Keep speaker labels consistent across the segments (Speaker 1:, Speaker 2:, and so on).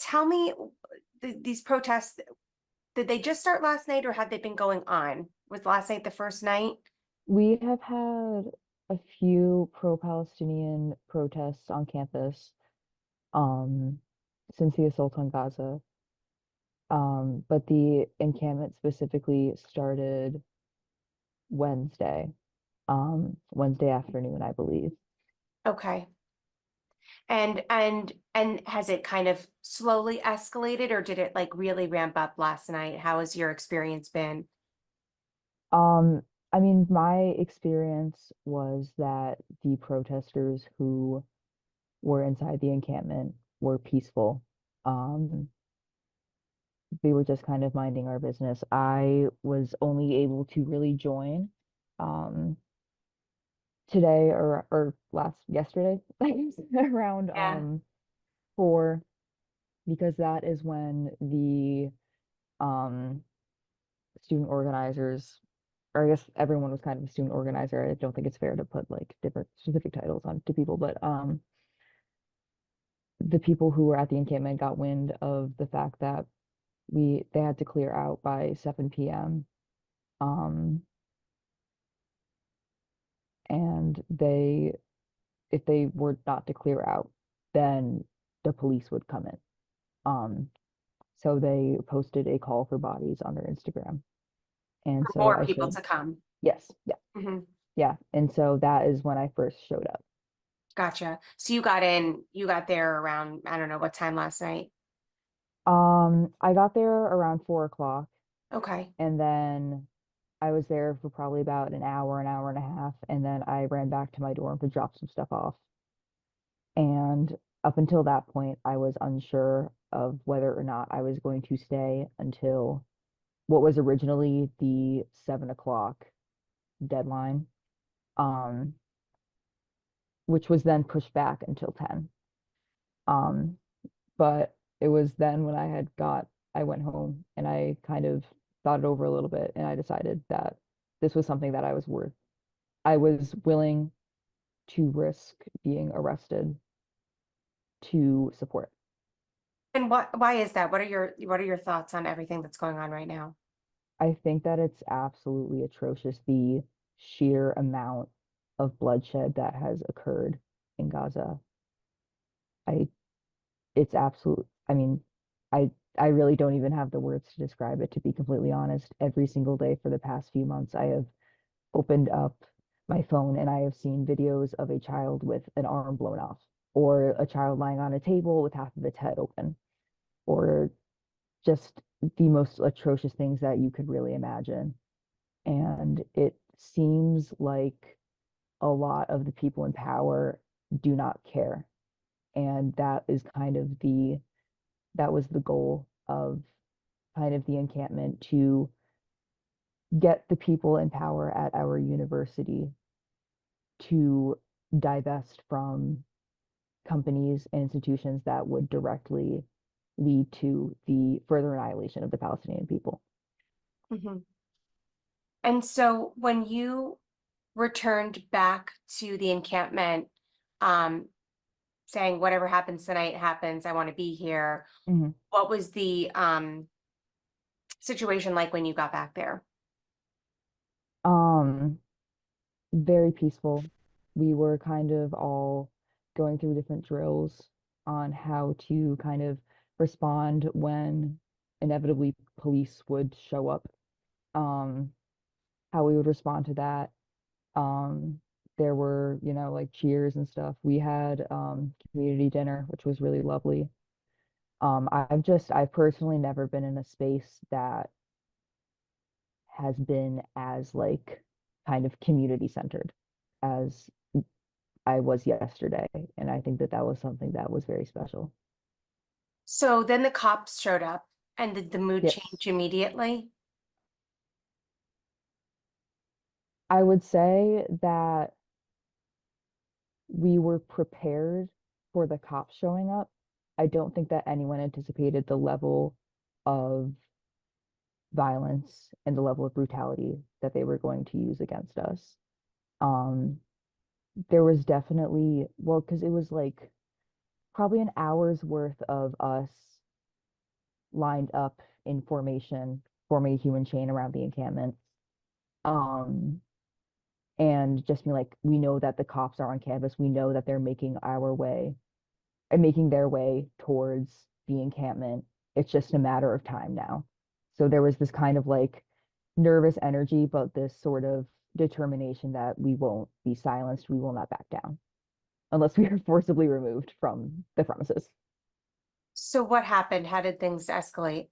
Speaker 1: tell me, these protests, did they just start last night or have they been going on? Was last night the first night?
Speaker 2: We have had a few pro-Palestinian protests on campus um, since the assault on Gaza. But the encampment specifically started Wednesday, Wednesday afternoon, I believe.
Speaker 1: Okay. And has it kind of slowly escalated or did it like really ramp up last night? How has your experience been?
Speaker 2: Um, I mean, my experience was that the protesters who were inside the encampment were peaceful. Um, we were just kind of minding our business. I was only able to really join um today or last yesterday, I guess, around
Speaker 1: Yeah.
Speaker 2: 4, because that is when the um student organizers, or I guess everyone was kind of a student organizer. I don't think it's fair to put like different specific titles on to people, but the people who were at the encampment got wind of the fact that they had to clear out by 7 p.m. Um, and if they were not to clear out, then the police would come in. Um, so they posted a call for bodies on their Instagram. And
Speaker 1: For
Speaker 2: so
Speaker 1: more
Speaker 2: I
Speaker 1: people
Speaker 2: showed,
Speaker 1: to come.
Speaker 2: yes, yeah,
Speaker 1: Hmm.
Speaker 2: yeah. And so that is when I first showed up.
Speaker 1: Gotcha. So you got there around, I don't know what time last night.
Speaker 2: I got there around 4 o'clock,
Speaker 1: Okay.
Speaker 2: and then I was there for probably about an hour and a half, and then I ran back to my dorm to drop some stuff off. And up until that point, I was unsure of whether or not I was going to stay until what was originally the 7 o'clock deadline, um, which was then pushed back until 10. Um, but it was then when I went home and I kind of thought it over a little bit and I decided that this was something that I was willing to risk being arrested to support.
Speaker 1: And why is that? What are your thoughts on everything that's going on right now?
Speaker 2: I think that it's absolutely atrocious, the sheer amount of bloodshed that has occurred in Gaza. I it's absolute. I mean, I really don't even have the words to describe it, to be completely honest. Every single day for the past few months, I have opened up my phone and I have seen videos of a child with an arm blown off, or a child lying on a table with half of its head open, or just the most atrocious things that you could really imagine. And it seems like a lot of the people in power do not care. And that was the goal of kind of the encampment, to get the people in power at our university to divest from companies and institutions that would directly lead to the further annihilation of the Palestinian people.
Speaker 1: Hmm. And so when you returned back to the encampment, um, saying whatever happens tonight happens, I want to be here.
Speaker 2: Mhm.
Speaker 1: What was the situation like when you got back there?
Speaker 2: Um, Very peaceful. We were kind of all going through different drills on how to kind of respond when inevitably police would show up, um, how we would respond to that. Um, there were, like cheers and stuff. We had community dinner, which was really lovely. I've personally never been in a space that has been as like kind of community centered as I was yesterday. And I think that that was something that was very special.
Speaker 1: So then the cops showed up and did the mood
Speaker 2: Yes.
Speaker 1: change immediately?
Speaker 2: I would say that we were prepared for the cops showing up. I don't think that anyone anticipated the level of violence and the level of brutality that they were going to use against us. Um, there was definitely, well, because it was like probably an hour's worth of us lined up in formation, forming a human chain around the encampment. Um, and just being like, we know that the cops are on campus. We know that they're making our way and making their way towards the encampment. It's just a matter of time now. So there was this kind of like nervous energy, but this sort of determination that we won't be silenced. We will not back down unless we are forcibly removed from the premises.
Speaker 1: So what happened? How did things escalate?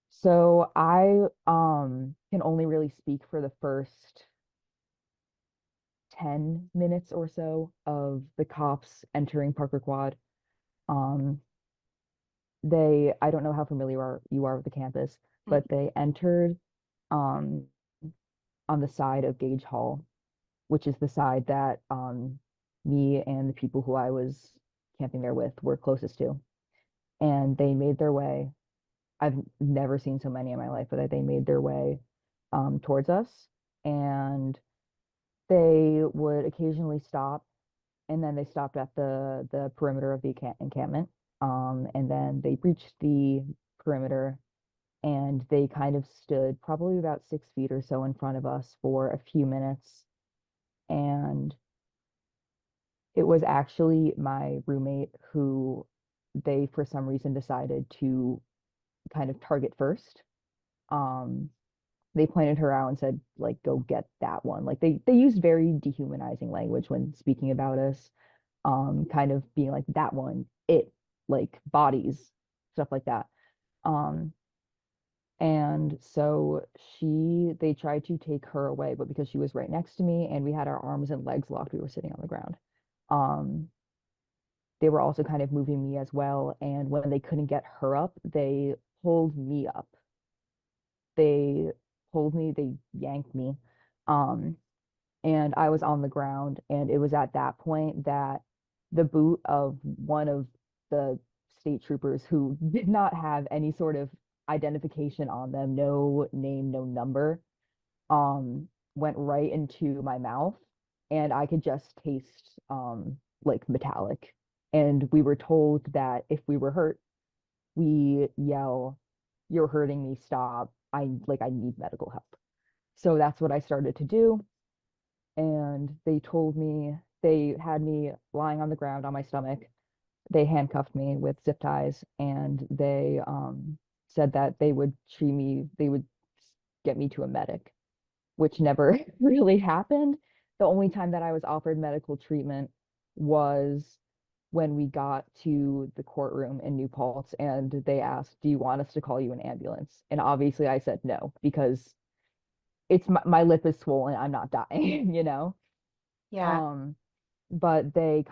Speaker 2: So I can only really speak for the first 10 minutes or so of the cops entering Parker Quad. Um, I don't know how familiar you are with the campus,
Speaker 1: Mm.
Speaker 2: but they entered um, on the side of Gage Hall, which is the side that me and the people who I was camping there with were closest to. And they made their way. I've never seen so many in my life, but they made their way towards us. And they would occasionally stop, and then they stopped at the perimeter of the encampment. And then they breached the perimeter, and they kind of stood probably about 6 feet or so in front of us for a few minutes. And it was actually my roommate who they, for some reason, decided to kind of target first. Um, they pointed her out and said, like, go get that one. Like they used very dehumanizing language when speaking about us, kind of being like that one, it, like bodies, stuff like that. Um, and so they tried to take her away, but because she was right next to me and we had our arms and legs locked, we were sitting on the ground. Um, they were also kind of moving me as well. And when they couldn't get her up, they pulled me up. They pulled me, they yanked me. Um, and I was on the ground. And it was at that point that the boot of one of the state troopers, who did not have any sort of identification on them, no name, no number, went right into my mouth, and I could just taste like metallic. And we were told that if we were hurt, we yell, "You're hurting me, stop. I need medical help." So that's what I started to do. And they had me lying on the ground on my stomach. They handcuffed me with zip ties, and they said that they would get me to a medic, which never really happened. The only time that I was offered medical treatment was when we got to the courtroom in New Paltz, and they asked, "Do you want us to call you an ambulance?" And obviously I said no, because my lip is swollen. I'm not dying, you know?
Speaker 1: Yeah.
Speaker 2: Um, but they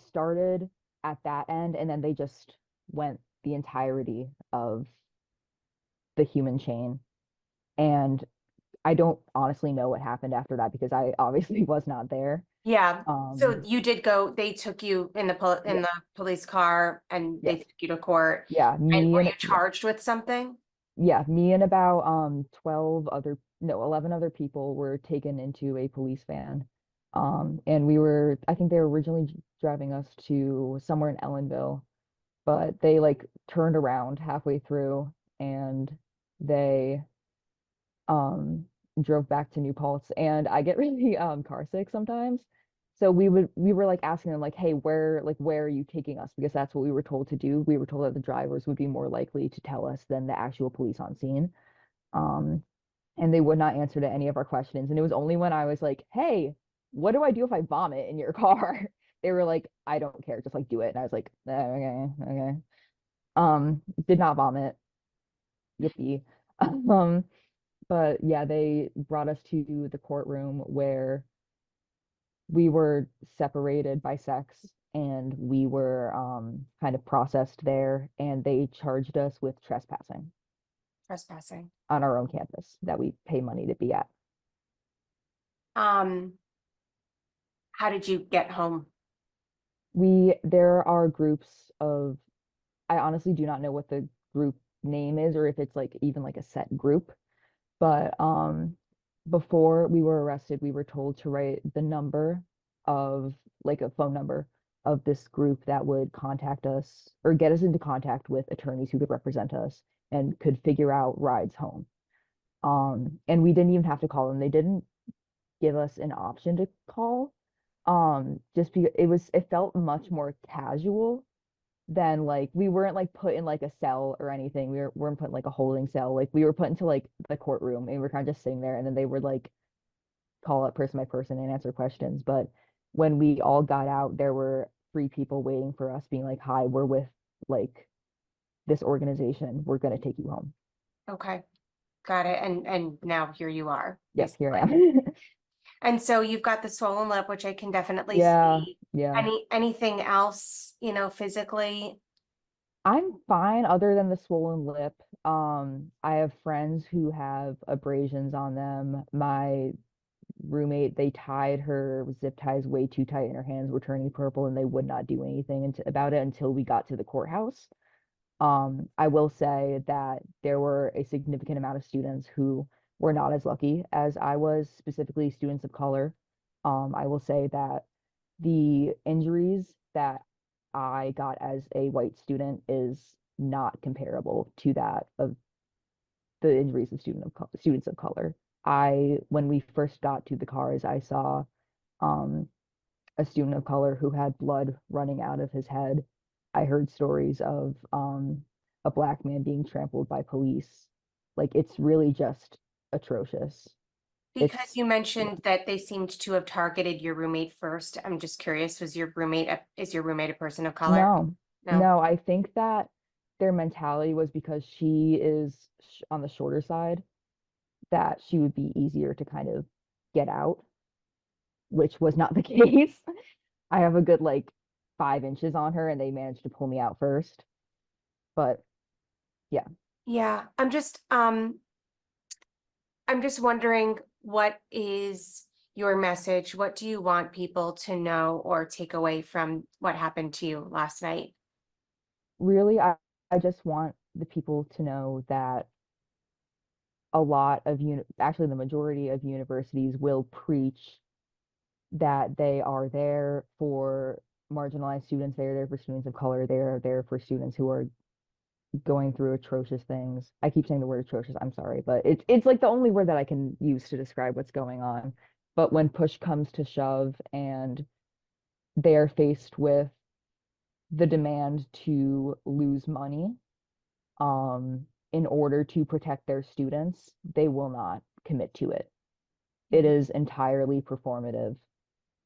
Speaker 2: started at that end, and then they just went the entirety of the human chain. And I don't honestly know what happened after that because I obviously was not there.
Speaker 1: Yeah. So
Speaker 2: Um,
Speaker 1: you did go, they took you in
Speaker 2: yeah,
Speaker 1: the police car and they
Speaker 2: yes,
Speaker 1: took you to court.
Speaker 2: yeah,
Speaker 1: And were you charged with something?
Speaker 2: me and about 12 other, no, 11 other people were taken into a police van. And I think they were originally driving us to somewhere in Ellenville, but they like turned around halfway through, and they um drove back to New Paltz. And I get really car sick sometimes. So we were like asking them, like, hey, where are you taking us? Because that's what we were told to do. We were told that the drivers would be more likely to tell us than the actual police on scene. Um, and they would not answer to any of our questions. And it was only when I was like, hey, what do I do if I vomit in your car? They were like, I don't care, just like do it. And I was like, okay, okay. Did not vomit. Yippee. Um, but yeah, they brought us to the courtroom where we were separated by sex, and we were kind of processed there, and they charged us with trespassing
Speaker 1: Trespassing.
Speaker 2: on our own campus that we pay money to be at.
Speaker 1: Um, how did you get home?
Speaker 2: There are groups of, I honestly do not know what the group name is, or if it's like even like a set group, but before we were arrested, we were told to write the number of, like, a phone number of this group that would contact us or get us into contact with attorneys who could represent us and could figure out rides home. And we didn't even have to call them. They didn't give us an option to call. Just because it felt much more casual than like we weren't like put in like a cell or anything. Weren't put in like a holding cell. Like we were put into like the courtroom and we were kind of just sitting there and then they would like call up person by person and answer questions. But when we all got out, there were three people waiting for us, being like, "Hi, we're with like this organization. We're gonna take you home."
Speaker 1: Okay, got it. And now here you are,
Speaker 2: Yep, here I
Speaker 1: basically.
Speaker 2: am.
Speaker 1: And so you've got the swollen lip, which I can definitely
Speaker 2: Yeah,
Speaker 1: see.
Speaker 2: yeah.
Speaker 1: Anything else, physically?
Speaker 2: I'm fine other than the swollen lip. I have friends who have abrasions on them. My roommate, they tied her zip ties way too tight and her hands were turning purple and they would not do anything about it until we got to the courthouse. I will say that there were a significant amount of students who were not as lucky as I was, specifically students of color. I will say that the injuries that I got as a white student is not comparable to that of the injuries of students of color. When we first got to the cars, I saw um, a student of color who had blood running out of his head. I heard stories of a black man being trampled by police. Like it's really just atrocious.
Speaker 1: Because
Speaker 2: It's
Speaker 1: you
Speaker 2: yeah.
Speaker 1: mentioned that they seemed to have targeted your roommate first. I'm just curious, is your roommate a person of color?
Speaker 2: No,
Speaker 1: No.
Speaker 2: no, I think that their mentality was because she is on the shorter side, that she would be easier to kind of get out, which was not the case. I have a good like 5 inches on her and they managed to pull me out first. But yeah,
Speaker 1: Yeah, I'm just wondering, what is your message? What do you want people to know or take away from what happened to you last night?
Speaker 2: really, I just want the people to know that a lot of actually the majority of universities will preach that they are there for marginalized students, they're there for students of color, they're there for students who are going through atrocious things. I keep saying the word atrocious, I'm sorry, but it's like the only word that I can use to describe what's going on. But when push comes to shove and they are faced with the demand to lose money, in order to protect their students, they will not commit to it. It is entirely performative.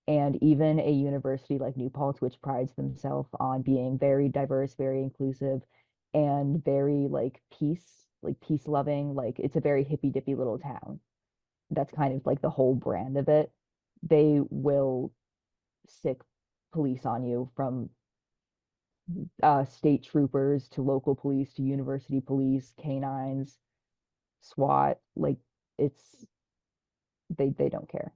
Speaker 2: And even a university like New Paltz, which prides themselves on being very diverse, very inclusive, and very like peace loving, like it's a very hippy dippy little town. That's kind of like the whole brand of it. They will sick police on you from state troopers to local police to university police, canines, SWAT. Like it's they don't care.